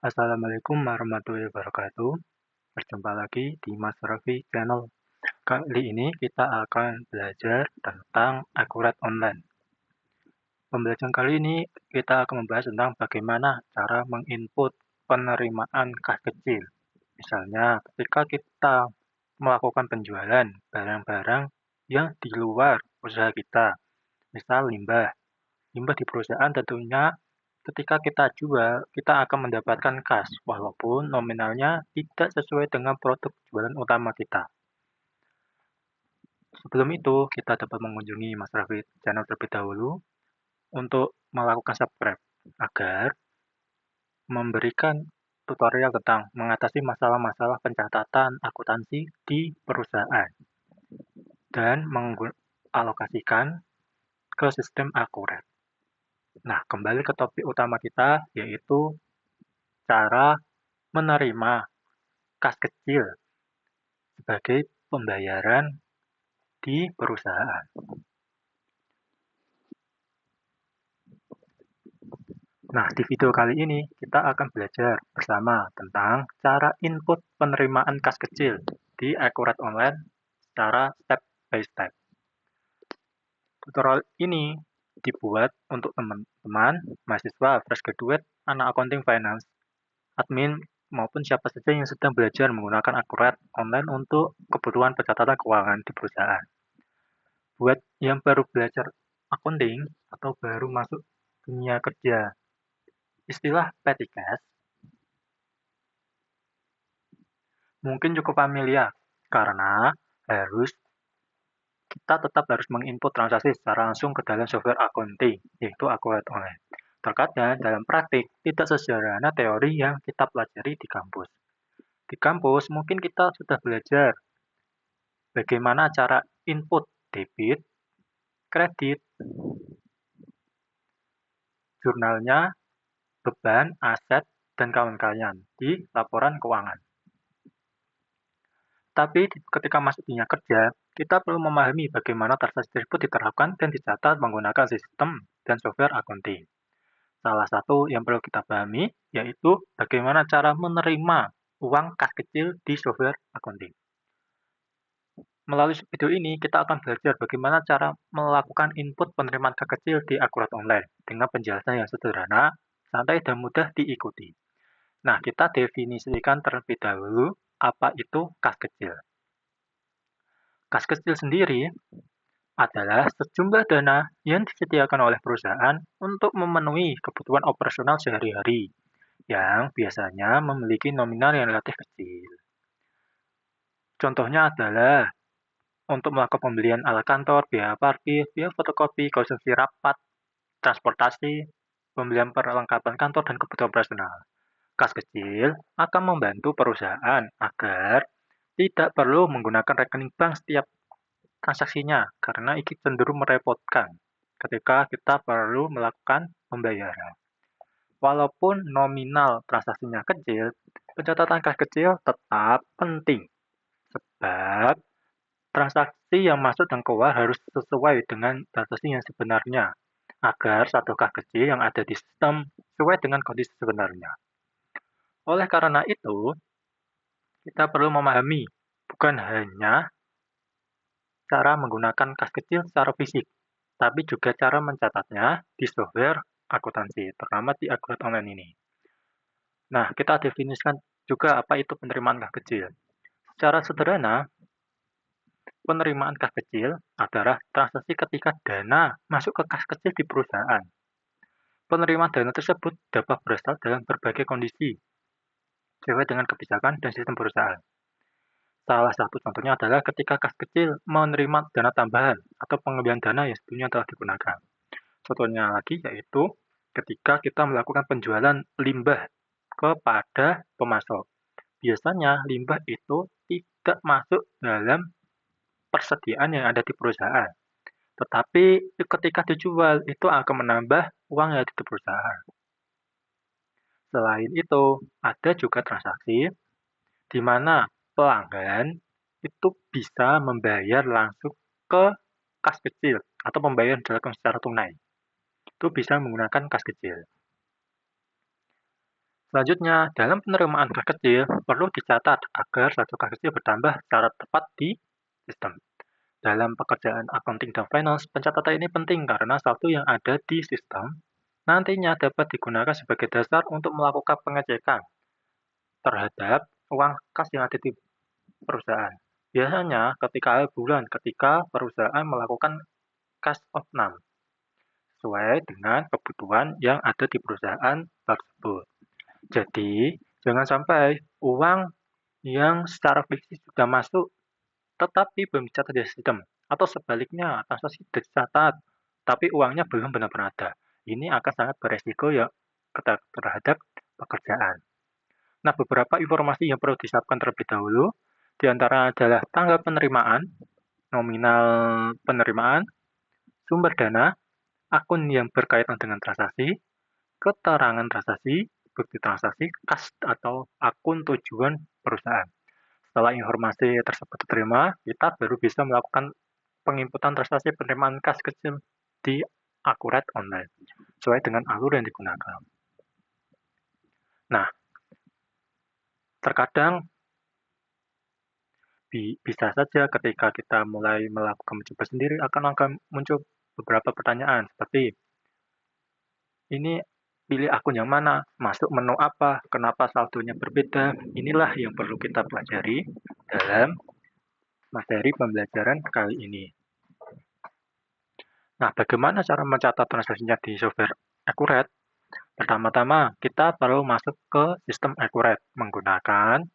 Assalamualaikum warahmatullahi wabarakatuh. Berjumpa lagi di Mas Raffi Channel. Kali ini kita akan belajar tentang akurat online. Pembelajaran kali ini kita akan membahas tentang bagaimana cara menginput penerimaan kas kecil. Misalnya, ketika kita melakukan penjualan barang-barang yang di luar usaha kita, misal limbah. Limbah di perusahaan tentunya ketika kita jual, kita akan mendapatkan kas, walaupun nominalnya tidak sesuai dengan produk jualan utama kita. Sebelum itu, kita dapat mengunjungi Mas Raffi Channel terlebih dahulu untuk melakukan subscribe agar memberikan tutorial tentang mengatasi masalah-masalah pencatatan akuntansi di perusahaan dan mengalokasikan ke sistem akurat. Nah, kembali ke topik utama kita, yaitu cara menerima kas kecil sebagai pembayaran di perusahaan. Nah, di video kali ini kita akan belajar bersama tentang cara input penerimaan kas kecil di Akurat Online secara step by step. Tutorial ini dibuat untuk teman-teman, mahasiswa, fresh graduate, anak accounting finance, admin, maupun siapa saja yang sedang belajar menggunakan Akurat Online untuk kebutuhan pencatatan keuangan di perusahaan. Buat yang baru belajar accounting atau baru masuk dunia kerja, istilah petty cash mungkin cukup familiar karena kita tetap harus menginput transaksi secara langsung ke dalam software accounting, yaitu Akurat Online. Terkadang dalam praktik tidak sesederhana teori yang kita pelajari di kampus. Di kampus mungkin kita sudah belajar bagaimana cara input debit, kredit, jurnalnya, beban, aset, dan kawan-kawan di laporan keuangan. Tapi ketika masuk dunia kerja, kita perlu memahami bagaimana transaksi tersebut diterapkan dan dicatat menggunakan sistem dan software accounting. Salah satu yang perlu kita pahami yaitu bagaimana cara menerima uang kas kecil di software accounting. Melalui video ini, kita akan belajar bagaimana cara melakukan input penerimaan kas kecil di Akurat Online dengan penjelasan yang sederhana, santai, dan mudah diikuti. Nah, kita definisikan terlebih dahulu apa itu kas kecil. Kas kecil sendiri adalah sejumlah dana yang disediakan oleh perusahaan untuk memenuhi kebutuhan operasional sehari-hari, yang biasanya memiliki nominal yang relatif kecil. Contohnya adalah untuk melakukan pembelian alat kantor, biaya parkir, biaya fotokopi, konsumsi rapat, transportasi, pembelian perlengkapan kantor, dan kebutuhan operasional. Kas kecil akan membantu perusahaan agar tidak perlu menggunakan rekening bank setiap transaksinya, karena ini cenderung merepotkan ketika kita perlu melakukan pembayaran. Walaupun nominal transaksinya kecil, pencatatan kas kecil tetap penting, sebab transaksi yang masuk dan keluar harus sesuai dengan transaksi yang sebenarnya, agar satu kas kecil yang ada di sistem sesuai dengan kondisi sebenarnya. Oleh karena itu, kita perlu memahami bukan hanya cara menggunakan kas kecil secara fisik, tapi juga cara mencatatnya di software akuntansi, terutama di Akurat Online ini. Nah, kita definisikan juga apa itu penerimaan kas kecil. Secara sederhana, penerimaan kas kecil adalah transaksi ketika dana masuk ke kas kecil di perusahaan. Penerimaan dana tersebut dapat berasal dalam berbagai kondisi, sesuai dengan kebijakan dan sistem perusahaan. Salah satu contohnya adalah ketika kas kecil menerima dana tambahan atau pengambilan dana yang sebelumnya telah digunakan. Contohnya lagi yaitu ketika kita melakukan penjualan limbah kepada pemasok. Biasanya limbah itu tidak masuk dalam persediaan yang ada di perusahaan. Tetapi ketika dijual, itu akan menambah uang yang ada di perusahaan. Selain itu, ada juga transaksi di mana pelanggan itu bisa membayar langsung ke kas kecil atau pembayaran dilakukan secara tunai. Itu bisa menggunakan kas kecil. Selanjutnya, dalam penerimaan kas kecil, perlu dicatat agar satu kas kecil bertambah secara tepat di sistem. Dalam pekerjaan accounting dan finance, pencatatan ini penting karena satu yang ada di sistem nantinya dapat digunakan sebagai dasar untuk melakukan pengecekan terhadap uang kas yang ada di perusahaan. Biasanya ketika akhir bulan, ketika perusahaan melakukan cash outflow sesuai dengan kebutuhan yang ada di perusahaan tersebut. Jadi, jangan sampai uang yang secara fisik sudah masuk tetapi belum dicatat di sistem, atau sebaliknya transaksi sudah dicatat tapi uangnya belum benar-benar ada. Ini akan sangat beresiko ya terhadap pekerjaan. Nah, beberapa informasi yang perlu disiapkan terlebih dahulu, di antara adalah tanggal penerimaan, nominal penerimaan, sumber dana, akun yang berkaitan dengan transaksi, keterangan transaksi, bukti transaksi, kas atau akun tujuan perusahaan. Setelah informasi tersebut diterima, kita baru bisa melakukan penginputan transaksi penerimaan kas kecil di Akurat Online, sesuai dengan alur yang digunakan. Nah, terkadang bisa saja ketika kita mulai melakukan mencoba sendiri akan muncul beberapa pertanyaan seperti ini pilih akun yang mana, masuk menu apa, kenapa saldonya berbeda. Inilah yang perlu kita pelajari dalam materi pembelajaran kali ini. Nah, bagaimana cara mencatat transaksinya di software Accurate? Pertama-tama, kita perlu masuk ke sistem Accurate menggunakan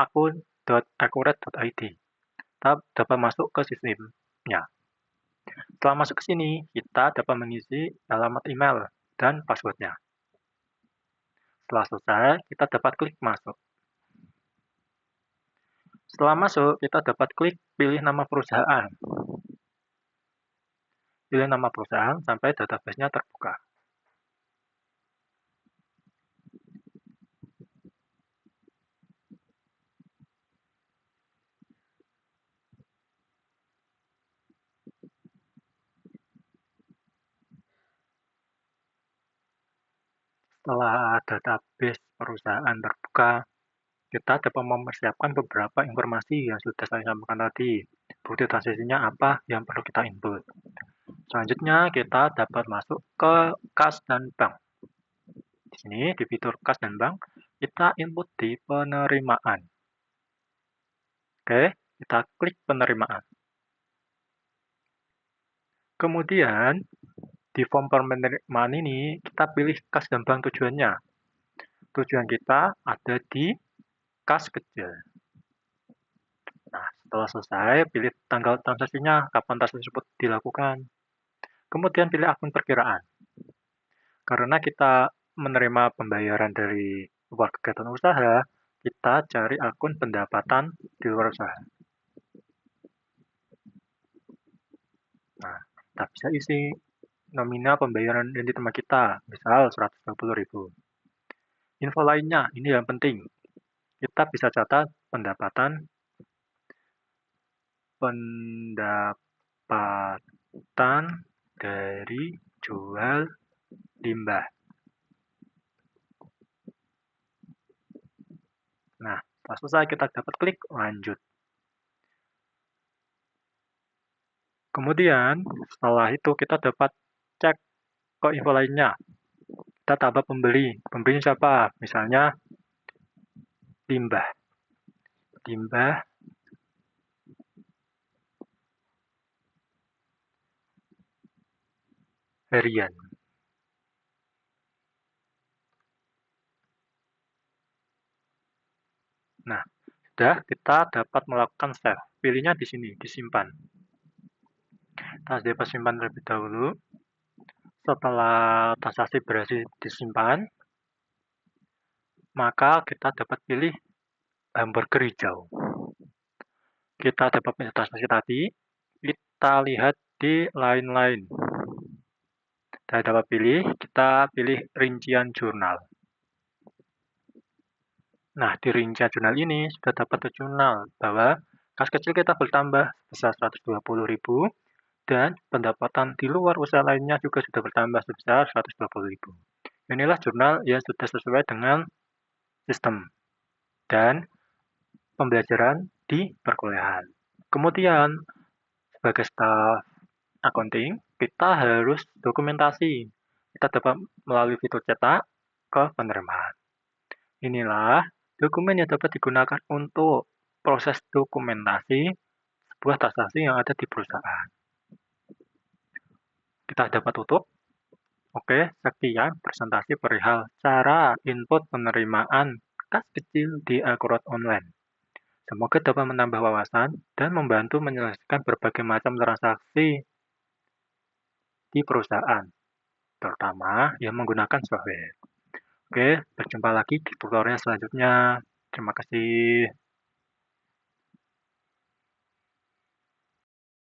akun.accurate.id. Kita dapat masuk ke sistemnya. Setelah masuk ke sini, kita dapat mengisi alamat email dan passwordnya. Setelah selesai, kita dapat klik masuk. Setelah masuk, kita dapat klik pilih nama perusahaan. Pilih nama perusahaan sampai database-nya terbuka. Setelah database perusahaan terbuka, kita dapat mempersiapkan beberapa informasi yang sudah saya sampaikan tadi. Bukti transaksinya apa yang perlu kita input. Selanjutnya, kita dapat masuk ke kas dan bank. Di sini, di fitur kas dan bank, kita input di penerimaan. Oke, kita klik penerimaan. Kemudian, di form penerimaan ini, kita pilih kas dan bank tujuannya. Tujuan kita ada di kas kecil. Nah, setelah selesai, pilih tanggal transaksinya, kapan transaksi tersebut dilakukan. Kemudian pilih akun perkiraan. Karena kita menerima pembayaran dari luar kegiatan usaha, kita cari akun pendapatan di luar usaha. Nah, kita bisa isi nominal pembayaran yang diterima kita, misal 120.000. Info lainnya, ini yang penting. Kita bisa catat pendapatan dari jual limbah. Nah, setelah selesai kita dapat klik lanjut. Kemudian, setelah itu kita dapat cek ke info lainnya. Kita tambah pembeli. Pembelinya siapa? Misalnya limbah. Limbah harian. Nah, sudah kita dapat melakukan save. Pilihnya di sini, disimpan. Kita dapat simpan terlebih dahulu. Setelah transaksi berhasil disimpan, maka kita dapat pilih hamburger hijau. Kita dapat pilih transaksi tadi, kita lihat di line-line. Kita dapat kita pilih rincian jurnal. Nah, di rincian jurnal ini sudah dapat jurnal bahwa kas kecil kita bertambah sebesar 120.000 dan pendapatan di luar usaha lainnya juga sudah bertambah sebesar 120.000. Inilah jurnal yang sudah sesuai dengan sistem dan pembelajaran di perkuliahan. Kemudian, sebagai staf accounting, kita harus dokumentasi. Kita dapat melalui fitur cetak ke penerimaan. Inilah dokumen yang dapat digunakan untuk proses dokumentasi sebuah transaksi yang ada di perusahaan. Kita dapat tutup. Oke, sekian presentasi perihal cara input penerimaan kas kecil di Alquran Online. Semoga dapat menambah wawasan dan membantu menyelesaikan berbagai macam transaksi di perusahaan, terutama yang menggunakan software. Oke, berjumpa lagi di tutorial selanjutnya. Terima kasih.